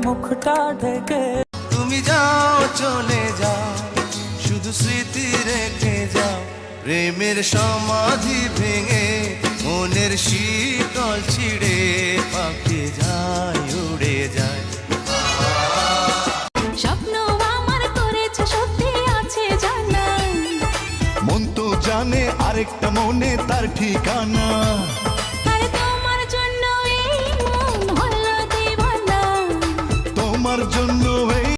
মুখটা ঢেকে। তুমি যাও চলে যাও, শুধু স্মৃতি রেখে যাও, প্রেমের সমাধি ভেঙে মনের শীতল ছিঁড়ে পাখি যায় উড়ে যায়। স্বপ্ন আমার করেছে সত্যি আছে জানা, মন তো জানে আরেকটা মনে তার ঠিকানা। আরে তোমার জন্য এই মন হলো দিওয়ানা, তোমার জন্য এই